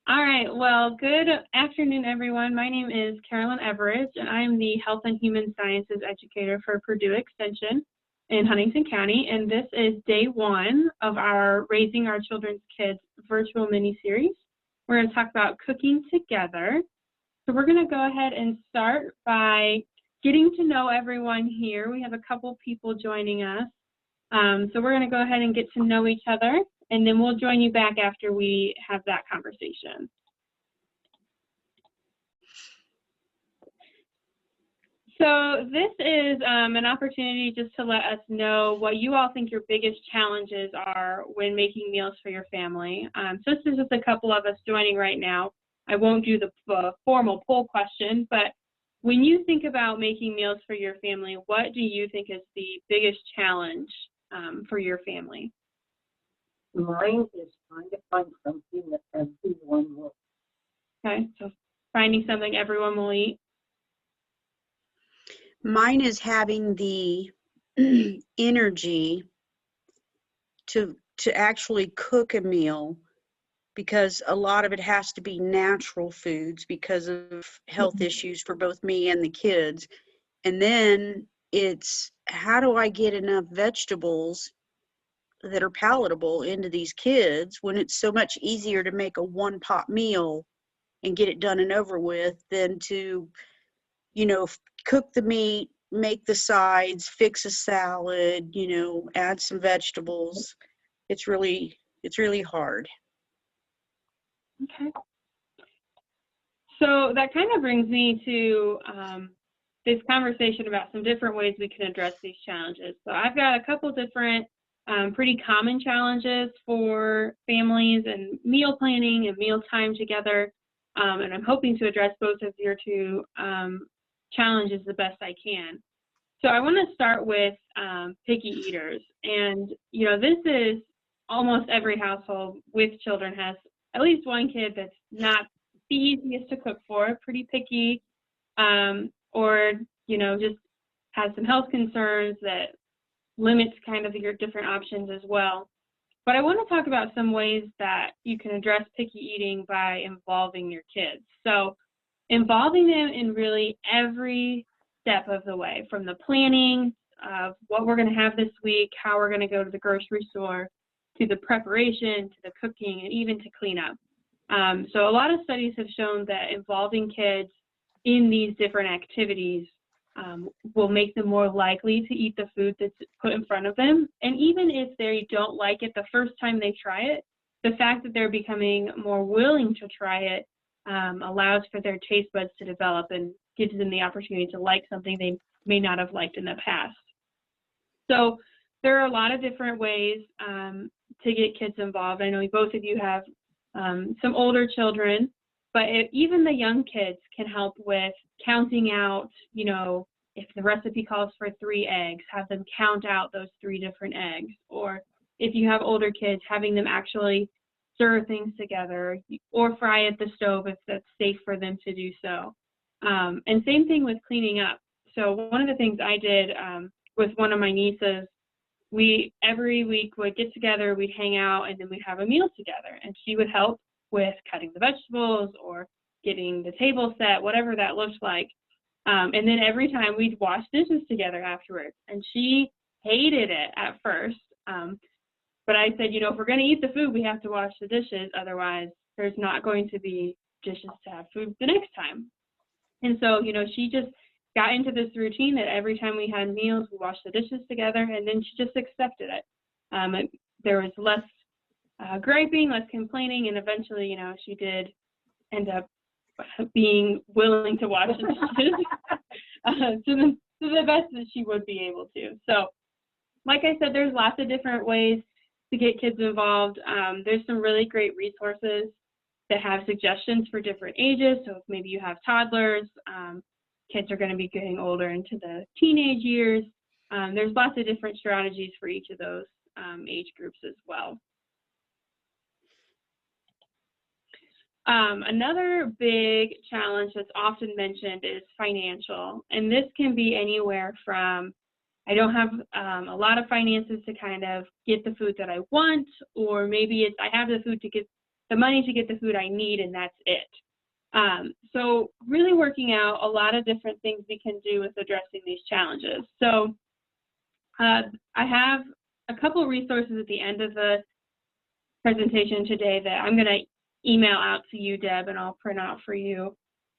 All right, well, good afternoon, everyone. My name is Carolyn Everidge, and I'm the Health and Human Sciences Educator for Purdue Extension in Huntington County, and this is day one of our Raising Our Children's Kids virtual mini-series. We're going to talk about cooking together. So we're going to go ahead and start by getting to know everyone here. We have a couple people joining us. So we're going to go ahead and get to know each other, and then we'll join you back after we have that conversation. So this is an opportunity just to let us know what you all think your biggest challenges are when making meals for your family. So this is just a couple of us joining right now. I won't do the formal poll question, but when you think about making meals for your family, what do you think is the biggest challenge for your family? Mine is trying to find something that everyone will. Okay, so finding something everyone will eat. Mine is having the energy to actually cook a meal, because a lot of it has to be natural foods because of health issues for both me and the kids. And then it's, how do I get enough vegetables that are palatable into these kids when it's so much easier to make a one-pot meal and get it done and over with than to, cook the meat, make the sides, fix a salad, add some vegetables. It's really hard. Okay. So that kind of brings me to this conversation about some different ways we can address these challenges. So I've got a couple different pretty common challenges for families and meal planning and meal time together. And I'm hoping to address both of your two challenges the best I can. So I want to start with picky eaters. And, this is almost every household with children has at least one kid that's not the easiest to cook for, pretty picky, or, just has some health concerns that limits kind of your different options as well. But I want to talk about some ways that you can address picky eating by involving your kids. So involving them in really every step of the way, from the planning of what we're going to have this week, how we're going to go to the grocery store, to the preparation, to the cooking, and even to clean up. So a lot of studies have shown that involving kids in these different activities will make them more likely to eat the food that's put in front of them. And even if they don't like it the first time they try it, the fact that they're becoming more willing to try it allows for their taste buds to develop and gives them the opportunity to like something they may not have liked in the past. So there are a lot of different ways to get kids involved. I know both of you have some older children, but even the young kids can help with counting out, if the recipe calls for 3 eggs, have them count out those 3 different eggs. Or if you have older kids, having them actually stir things together or fry at the stove if that's safe for them to do so. And same thing with cleaning up. So one of the things I did with one of my nieces, we every week would get together, we'd hang out, and then we'd have a meal together. And she would help with cutting the vegetables or getting the table set, whatever that looked like. And then every time we'd wash dishes together afterwards. And she hated it at first. But I said, if we're going to eat the food, we have to wash the dishes. Otherwise, there's not going to be dishes to have food the next time. And so, she just got into this routine that every time we had meals, we washed the dishes together, and then she just accepted it. There was less griping, less complaining, and eventually, she did end up being willing to wash the dishes to the best that she would be able to. So, like I said, there's lots of different ways to get kids involved. There's some really great resources that have suggestions for different ages. So if maybe you have toddlers, kids are going to be getting older into the teenage years. There's lots of different strategies for each of those age groups as well. Another big challenge that's often mentioned is financial, and this can be anywhere from I don't have a lot of finances to kind of get the food that I want, or maybe it's I have the food to get the money to get the food I need, and that's it. So really working out a lot of different things we can do with addressing these challenges. So I have a couple of resources at the end of the presentation today that I'm going to email out to you, Deb, and I'll print out for you.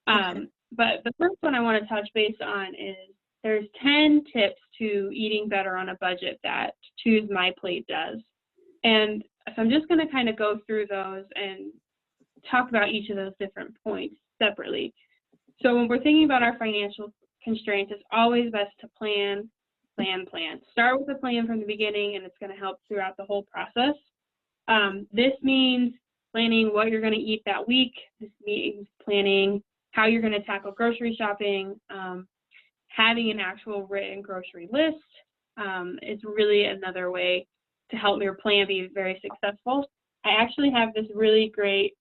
But the first one I want to touch base on is there's 10 tips to eating better on a budget that Choose My Plate does. And so I'm just going to kind of go through those and talk about each of those different points separately. So when we're thinking about our financial constraints, it's always best to plan. Start with a plan from the beginning, and it's going to help throughout the whole process. This means planning what you're going to eat that week. This means planning how you're going to tackle grocery shopping. Having an actual written grocery list is really another way to help your plan be very successful. I actually have this really great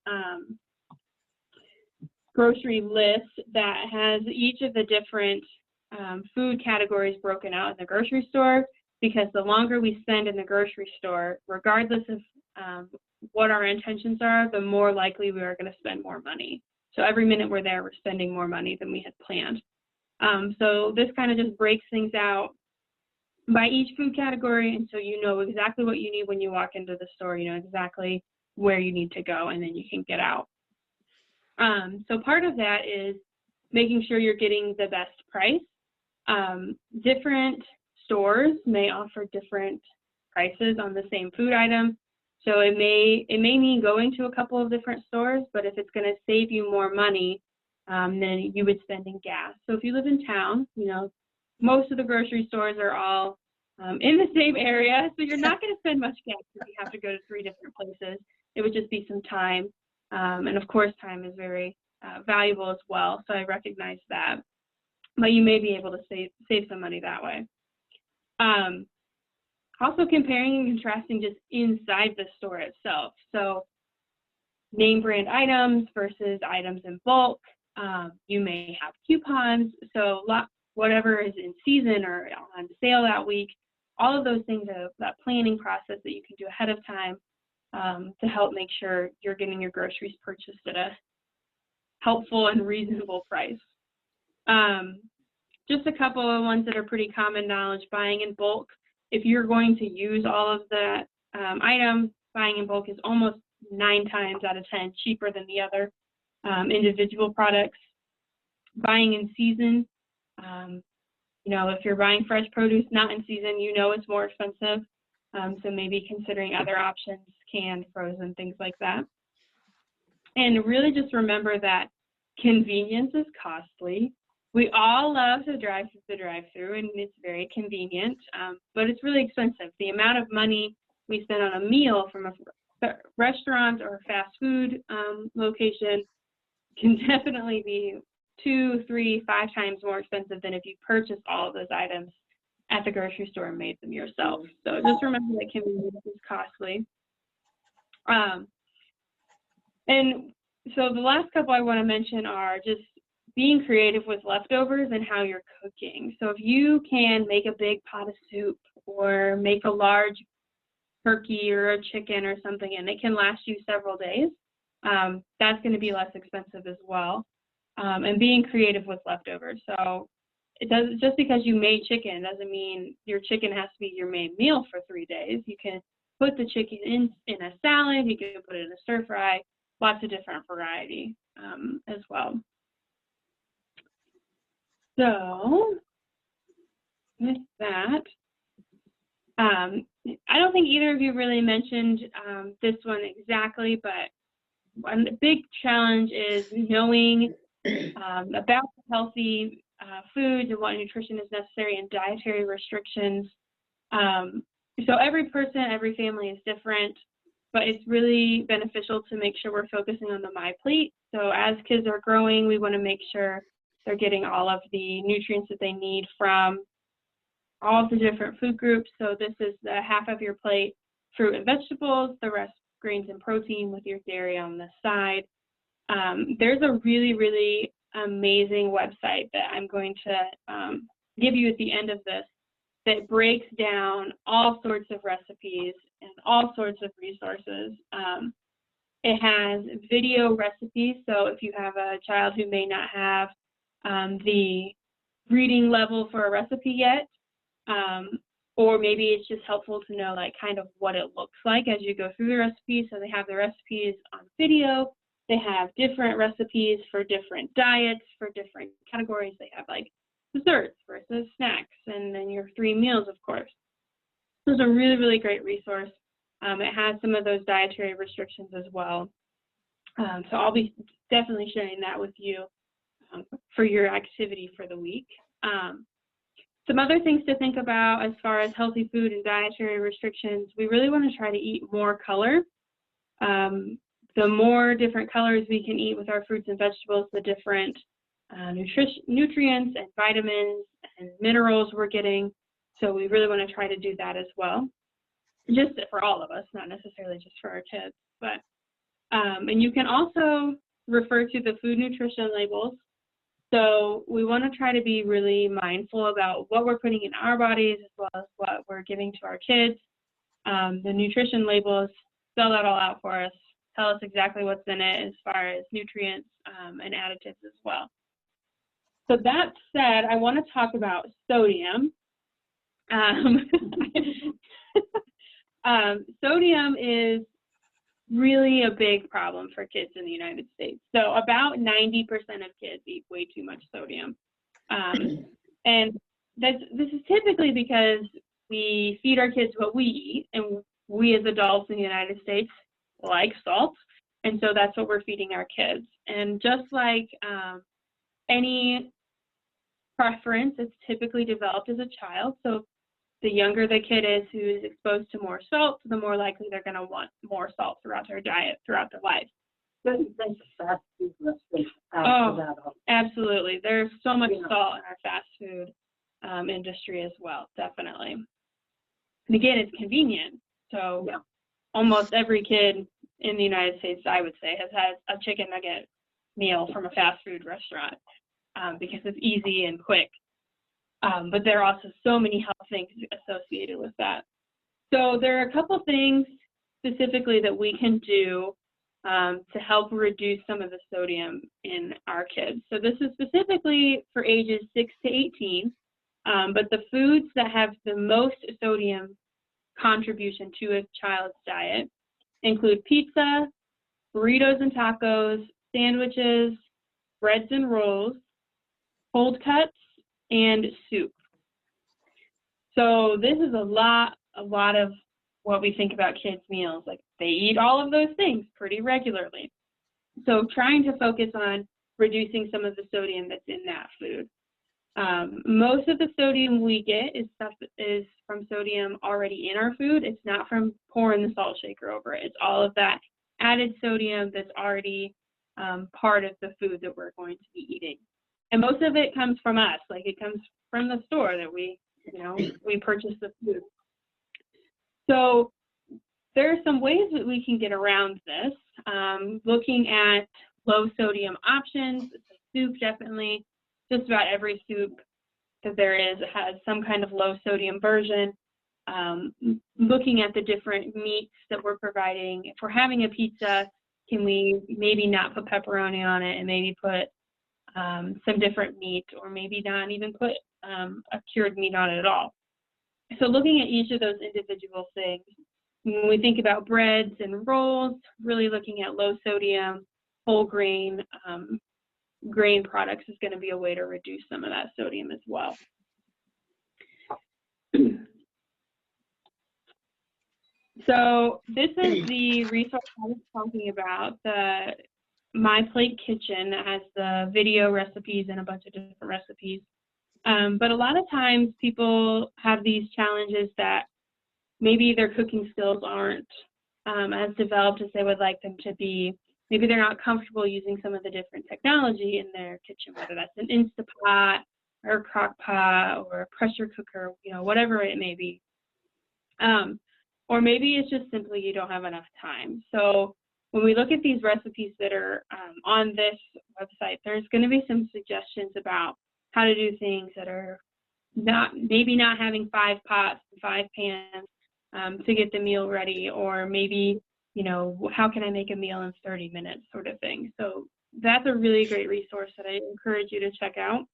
grocery list that has each of the different food categories broken out in the grocery store, because the longer we spend in the grocery store, regardless of what our intentions are, the more likely we are going to spend more money. So every minute we're there, we're spending more money than we had planned. So this kind of just breaks things out by each food category, and so you know exactly what you need when you walk into the store, you know exactly where you need to go, and then you can get out. So part of that is making sure you're getting the best price. Different stores may offer different prices on the same food item. So it may mean going to a couple of different stores, but if it's going to save you more money than you would spend in gas. So if you live in town, you know, most of the grocery stores are all in the same area, so you're not going to spend much gas if you have to go to 3 different places. It would just be some time, and of course time is very valuable as well, so I recognize that. But you may be able to save some money that way. Also comparing and contrasting just inside the store itself. So name brand items versus items in bulk. You may have coupons, so whatever is in season or on sale that week, all of those things are that planning process that you can do ahead of time to help make sure you're getting your groceries purchased at a helpful and reasonable price. Just a couple of ones that are pretty common knowledge: buying in bulk. If you're going to use all of the items, buying in bulk is almost 9 times out of 10 cheaper than the other individual products. Buying in season, you know, if you're buying fresh produce not in season, you know it's more expensive. So maybe considering other options, canned, frozen, things like that. And really just remember that convenience is costly. We all love to drive through the drive-thru, and it's very convenient, but it's really expensive. The amount of money we spend on a meal from a restaurant or a fast food location can definitely be 2, 3, 5 times more expensive than if you purchased all of those items at the grocery store and made them yourself. So just remember that convenience is costly. And so the last couple I want to mention are just being creative with leftovers and how you're cooking. So if you can make a big pot of soup or make a large turkey or a chicken or something, and it can last you several days, that's going to be less expensive as well. And being creative with leftovers. So it doesn't, just because you made chicken doesn't mean your chicken has to be your main meal for 3 days. You can put the chicken in a salad, you can put it in a stir fry, lots of different variety as well. So with that, I don't think either of you really mentioned this one exactly, but one big challenge is knowing about healthy foods and what nutrition is necessary and dietary restrictions. So every person, every family is different, but it's really beneficial to make sure we're focusing on the My Plate. So as kids are growing, we want to make sure they're getting all of the nutrients that they need from all of the different food groups. So this is the half of your plate, fruit and vegetables, the rest grains and protein with your dairy on the side. There's a really, really amazing website that I'm going to give you at the end of this that breaks down all sorts of recipes and all sorts of resources. It has video recipes, so if you have a child who may not have the reading level for a recipe yet, or maybe it's just helpful to know like kind of what it looks like as you go through the recipes. So they have the recipes on video. They have different recipes for different diets, for different categories. They have like desserts versus snacks, and then your 3 meals, of course. So it's a really, really great resource. It has some of those dietary restrictions as well. So I'll be definitely sharing that with you for your activity for the week. Some other things to think about as far as healthy food and dietary restrictions, we really want to try to eat more color. The more different colors we can eat with our fruits and vegetables, the different nutrients and vitamins and minerals we're getting. So we really want to try to do that as well, just for all of us, not necessarily just for our kids. But and you can also refer to the food nutrition labels. So we want to try to be really mindful about what we're putting in our bodies as well as what we're giving to our kids. The nutrition labels spell that all out for us, tell us exactly what's in it as far as nutrients and additives as well. So that said, I want to talk about sodium. Sodium is really a big problem for kids in the United States. So about 90% of kids eat way too much sodium. And this is typically because we feed our kids what we eat, and we as adults in the United States like salt, and so that's what we're feeding our kids. And just like any preference, it's typically developed as a child. So the younger the kid is who is exposed to more salt, the more likely they're going to want more salt throughout their diet, throughout their life. Couldn't think of fast food restaurants after that. Absolutely. There's so much Yeah. salt in our fast food industry as well, definitely. And again, it's convenient. So Yeah. almost every kid in the United States, I would say, has had a chicken nugget meal from a fast food restaurant because it's easy and quick. But there are also so many health things associated with that. So there are a couple things specifically that we can do to help reduce some of the sodium in our kids. So this is specifically for ages 6 to 18, but the foods that have the most sodium contribution to a child's diet include pizza, burritos and tacos, sandwiches, breads and rolls, cold cuts, and soup. So this is a lot of what we think about kids' meals. Like they eat all of those things pretty regularly. So trying to focus on reducing some of the sodium that's in that food. Most of the sodium we get is from sodium already in our food. It's not from pouring the salt shaker over it. It's all of that added sodium that's already part of the food that we're going to be eating. And most of it comes from us, like it comes from the store that we purchase the food. So there are some ways that we can get around this. Looking at low sodium options, soup definitely. Just about every soup that there is has some kind of low sodium version. Looking at the different meats that we're providing. If we're having a pizza, can we maybe not put pepperoni on it and maybe put some different meat, or maybe not even put a cured meat on it at all. So looking at each of those individual things, when we think about breads and rolls, really looking at low sodium, whole grain, grain products is going to be a way to reduce some of that sodium as well. So this is the resource I was talking about, the My Plate Kitchen, that has the video recipes and a bunch of different recipes. But a lot of times people have these challenges that maybe their cooking skills aren't as developed as they would like them to be. Maybe they're not comfortable using some of the different technology in their kitchen, whether that's an Instapot or a crock pot or a pressure cooker, whatever it may be. Or maybe it's just simply you don't have enough time. So when we look at these recipes that are on this website, there's going to be some suggestions about how to do things that are maybe not having 5 pots and 5 pans to get the meal ready, or maybe you know, how can I make a meal in 30 minutes sort of thing. So that's a really great resource that I encourage you to check out.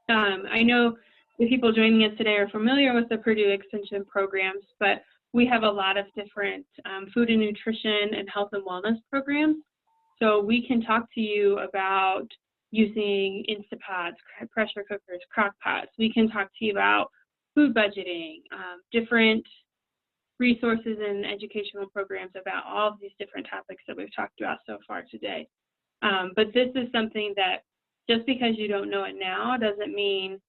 I know the people joining us today are familiar with the Purdue Extension programs, but we have a lot of different food and nutrition and health and wellness programs. So we can talk to you about using Instapots, pressure cookers, crock pots. We can talk to you about food budgeting, different resources and educational programs about all of these different topics that we've talked about so far today. But this is something that just because you don't know it now doesn't mean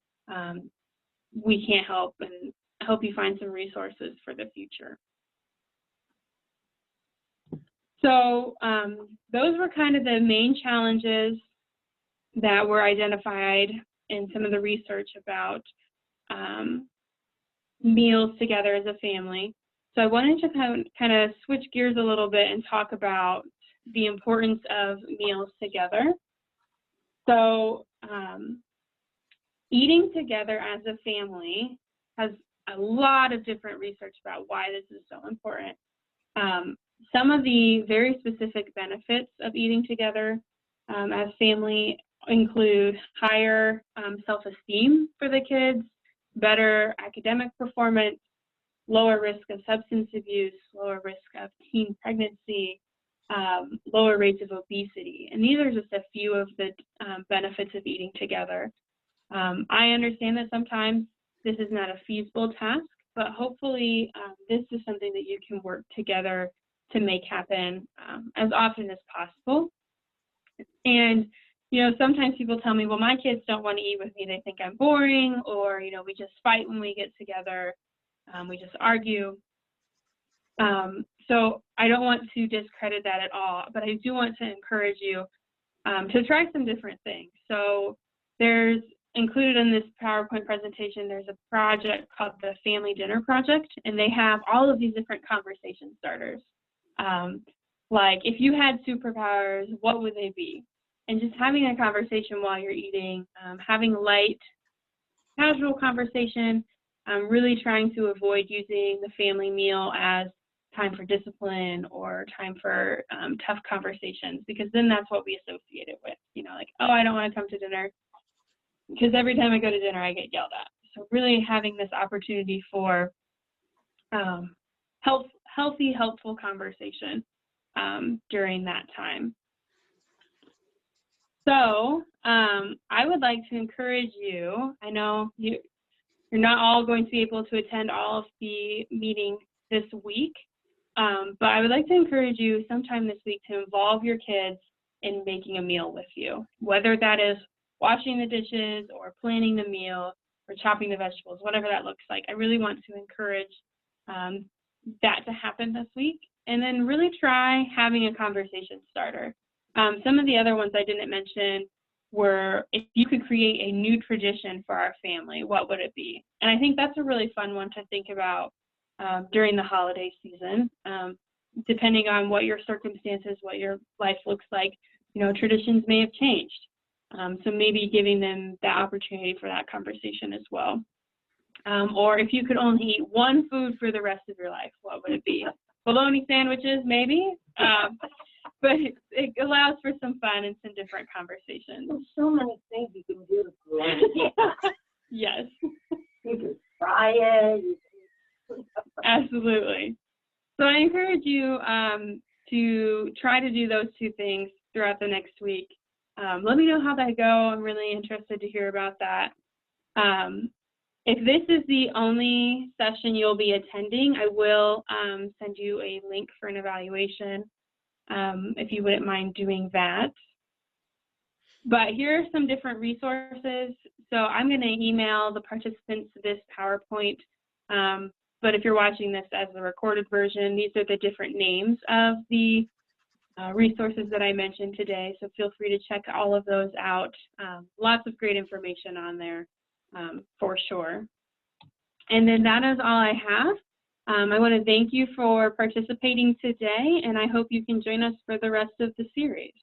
we can't help and help you find some resources for the future. So those were kind of the main challenges that were identified in some of the research about meals together as a family. So I wanted to kind of switch gears a little bit and talk about the importance of meals together. So eating together as a family has a lot of different research about why this is so important. Some of the very specific benefits of eating together as family include higher self-esteem for the kids, better academic performance, lower risk of substance abuse, lower risk of teen pregnancy, lower rates of obesity. And these are just a few of the benefits of eating together. I understand that sometimes this is not a feasible task, but hopefully this is something that you can work together to make happen as often as possible. And, you know, sometimes people tell me, well, my kids don't want to eat with me. They think I'm boring, or, you know, we just fight when we get together. We just argue. So I don't want to discredit that at all, but I do want to encourage you to try some different things. So there's included in this PowerPoint presentation, there's a project called the Family Dinner Project, and they have all of these different conversation starters. Like, if you had superpowers, what would they be? And just having a conversation while you're eating, having light, casual conversation, really trying to avoid using the family meal as time for discipline or time for tough conversations, because then that's what we associate it with. You know, like, oh, I don't want to come to dinner because every time I go to dinner, I get yelled at. So really having this opportunity for healthy, helpful conversation during that time. So I would like to encourage you, I know you're not all going to be able to attend all of the meetings this week, but I would like to encourage you sometime this week to involve your kids in making a meal with you, whether that is washing the dishes or planning the meal or chopping the vegetables, whatever that looks like. I really want to encourage that to happen this week, and then really try having a conversation starter. Some of the other ones I didn't mention were, if you could create a new tradition for our family, what would it be? And I think that's a really fun one to think about during the holiday season. Depending on what your circumstances, what your life looks like, you know, traditions may have changed. So maybe giving them the opportunity for that conversation as well. Or if you could only eat one food for the rest of your life, what would it be? Bologna sandwiches, maybe. But it allows for some fun and some different conversations. There's so many things you can do with bologna. Yes. You can fry it. Absolutely. So I encourage you to try to do those two things throughout the next week. Let me know how that go. I'm really interested to hear about that. If this is the only session you'll be attending, I will send you a link for an evaluation, if you wouldn't mind doing that. But here are some different resources. So I'm going to email the participants this PowerPoint. But if you're watching this as the recorded version, these are the different names of the resources that I mentioned today. So feel free to check all of those out. Lots of great information on there for sure. And then that is all I have. I want to thank you for participating today, and I hope you can join us for the rest of the series.